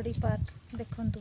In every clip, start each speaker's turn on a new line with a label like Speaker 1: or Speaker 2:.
Speaker 1: बड़ी पार्क देखंतु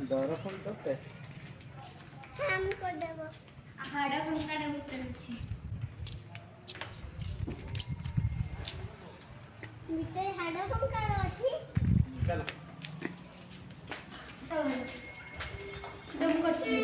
Speaker 2: डर फोन तो
Speaker 3: हमको देबो हाड़ा कंकाड़ा भीतर अछि भीतर हाड़ा कंकाड़ा अछि
Speaker 2: चल
Speaker 3: सब दम कोची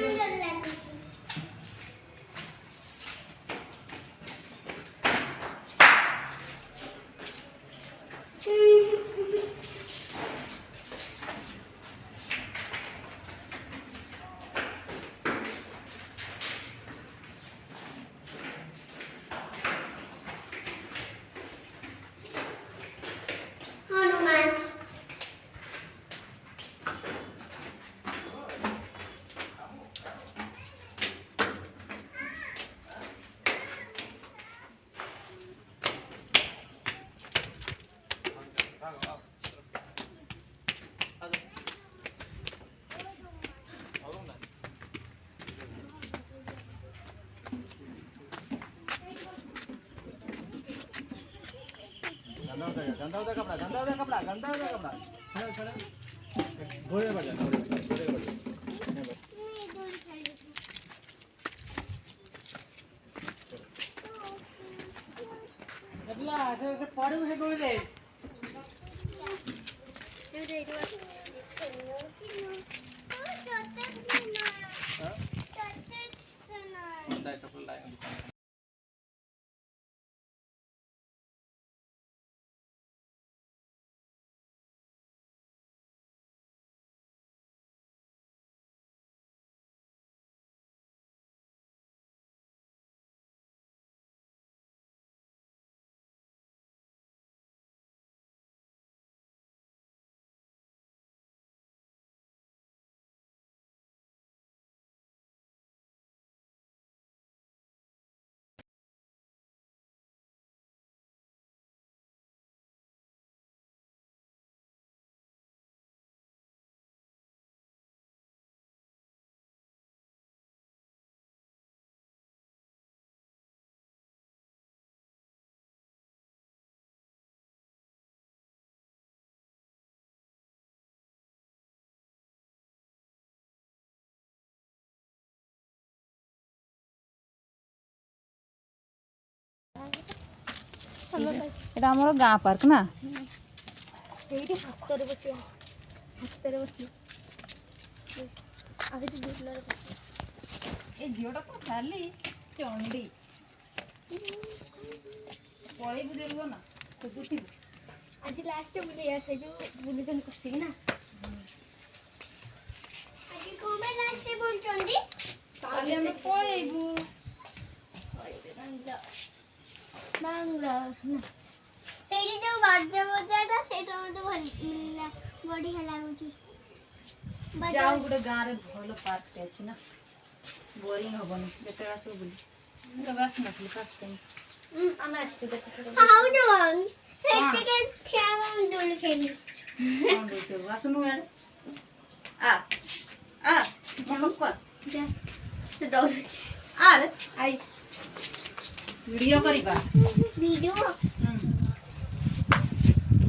Speaker 2: गंदा होता कपड़ा खड़ा घोड़े पर जा घोड़े पर अबला ऐसे पड़े हुए घोड़े रे
Speaker 1: এটা আমার গাঁ পার্ক না
Speaker 3: ଏଇଠି ହାତରେ ବସିବା ହାତରେ ବସି ଆହୁରି ବିଲରେ ବସିବା
Speaker 1: ଏ ଝିଅଟା କଣ ଖାଲି ଚଣ୍ଡୀ ପଳେଇବୁ ଯେ ରୁହ ନା ଖୋଜୁଥିବୁ
Speaker 3: ଆଜି ଲାଷ୍ଟ ବୁଲିବା ସେ ଯୋଉ ବୁଲୁଛନ୍ତି କଷିକି ନା ଆଜି କଣ ପାଇଁ ଲାଷ୍ଟ ବୁଲୁଛନ୍ତି
Speaker 1: କାଲି ଆମେ ପଳେଇବୁ
Speaker 3: ବାଙ୍ଗଲା ସେଇଠି ଯୋଉ ବାଜା ବଜାଟା ସେଇଟା ମତେ ବଢିଆ ଲାଗୁଛି
Speaker 1: ଯାଉ ଗୋଟେ ଗାଁରେ ଭଲ ପାର୍କଟେ ଅଛି ନା ବୋରିଂ ହବନି ଯେତେବେଳେ ଆସିବୁ ବୁଲି ମୁଁ କେବେ ଆସିନଥିଲି ଫାର୍ଷ୍ଟ ଟାଇମ୍
Speaker 3: ଆମେ ଆସିଛୁ ଖାଉଛୁ ସେଠିକେ ଠିଆ ଦୋଳି ଖେଳି
Speaker 1: କଣ ଦଉଛୁ ଆସୁନୁ ଇଆଡ଼େ ଆ ଆ କର
Speaker 3: ଯା ସେ ଦୌଡୁଛି
Speaker 1: ଆରେ ଆଇ ଭିଡ଼ିଓ କରିବା
Speaker 3: ଭିଡ଼ିଓ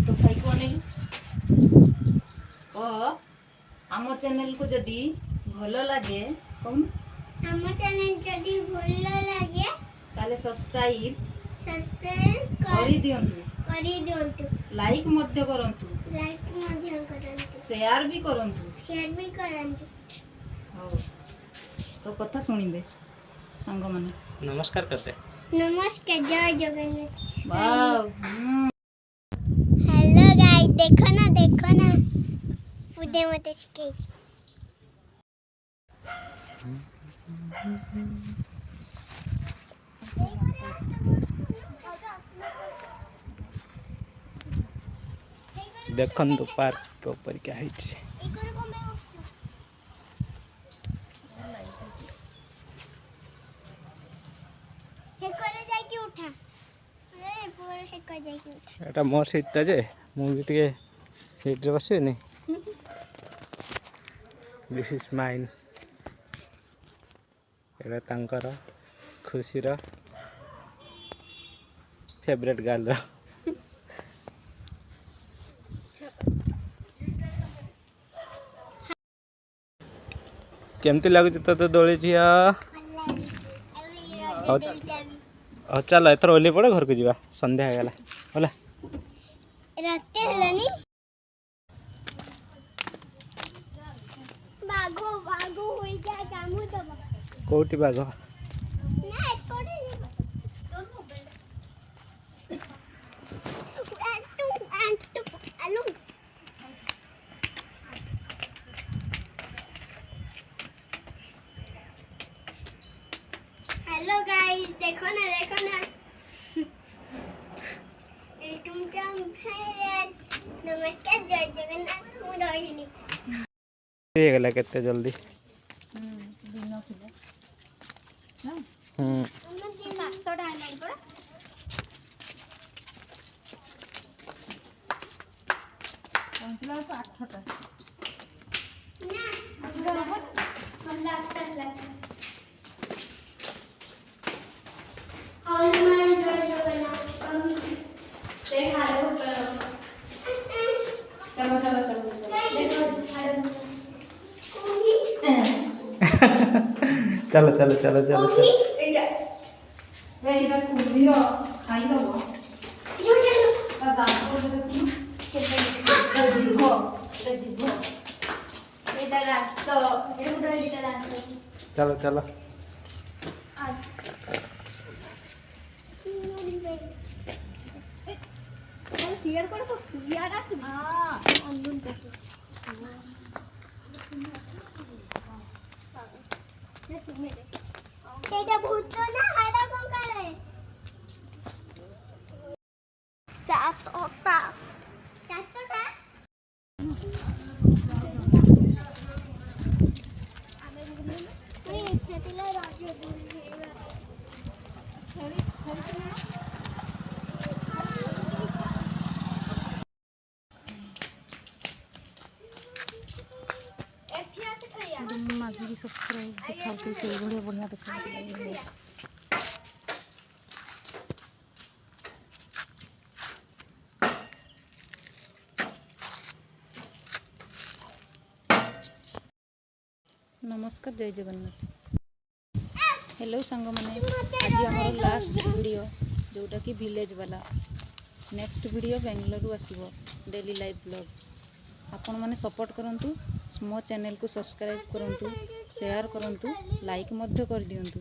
Speaker 1: तो भाई को नहीं ओ आम चैनल को जदि भलो लगे कौन
Speaker 3: ଆମ ଚ୍ୟାନେଲ ଯଦି ଭଲ ଲାଗେ
Speaker 1: ताले सब्सक्राइब
Speaker 3: ସବସ୍କ୍ରାଇବ
Speaker 1: करी दियंतु
Speaker 3: କରିଦିଅନ୍ତୁ
Speaker 1: लाइक मध्य करंतु
Speaker 3: ଲାଇକ୍ ମଧ୍ୟ କରନ୍ତୁ
Speaker 1: शेयर भी करंतु
Speaker 3: ସେୟାର ବି କରନ୍ତୁ
Speaker 1: हो तो कथा सुनिबे संग माने
Speaker 2: नमस्कार करते
Speaker 3: ନମସ୍କାର ଜୟ ଜଗନ୍ନାଥ
Speaker 1: वाओ
Speaker 3: हेलो गाइस देखो ना उदय मत स्केच
Speaker 2: देखंतु पार्क के ऊपर क्या है एटा मोर सीट जे मु भी टिके सीट रे बसिबेनी दिस इज माइन एटा तांकर खुशी रो फेवरेट गर्ल रो केमती लगुच तो दोली झिया चल एथर ओली पड़े घर को जीवा संध्या हो गला होला
Speaker 3: रात हेलानी बागो बागो होई जा कामु दबा
Speaker 2: कोठी बाघ
Speaker 3: ना कोठी तोर मोबाइल अंटू आलू हेलो गाइस देखो ना तुमच्या नमस्कार जय जगन्नाथ मु रहिनी
Speaker 2: ये गला केते जल्दी
Speaker 1: दिन थिले ना
Speaker 3: हम दी मास्तोडा आलाय परा
Speaker 1: पहुंचला तो 8टा
Speaker 3: ना हम लागला हनुमान जय जगन्नाथ
Speaker 1: ते हाडे चलो चलो चलो
Speaker 2: चलो चलो चलो चलो
Speaker 1: एटा कुलियो खाई दो ता दांत को देखो
Speaker 3: एटा रात एटा रात
Speaker 2: चलो चलो
Speaker 3: शेयर कर तो यार हां अंदर तक तेरा भूत तो ना हाड़ा कंकाल है 7टा अरे इच्छा तिला राजू
Speaker 1: मागी सब्सक्राइब दिखाते से बढ़िया बढ़िया दिखाते नमस्कार जय जगन्नाथ हेलो सांग मैंने आज आम लास्ट वीडियो जोटा कि विलेज वाला नेक्स्ट वीडियो बेंगलोर आसीबो डेली लाइव ब्लॉग। आपण माने सपोर्ट करंतु, मो चैनल को सब्सक्राइब करंतु, शेयर करंतु, लाइक मध्य कर दियंतु।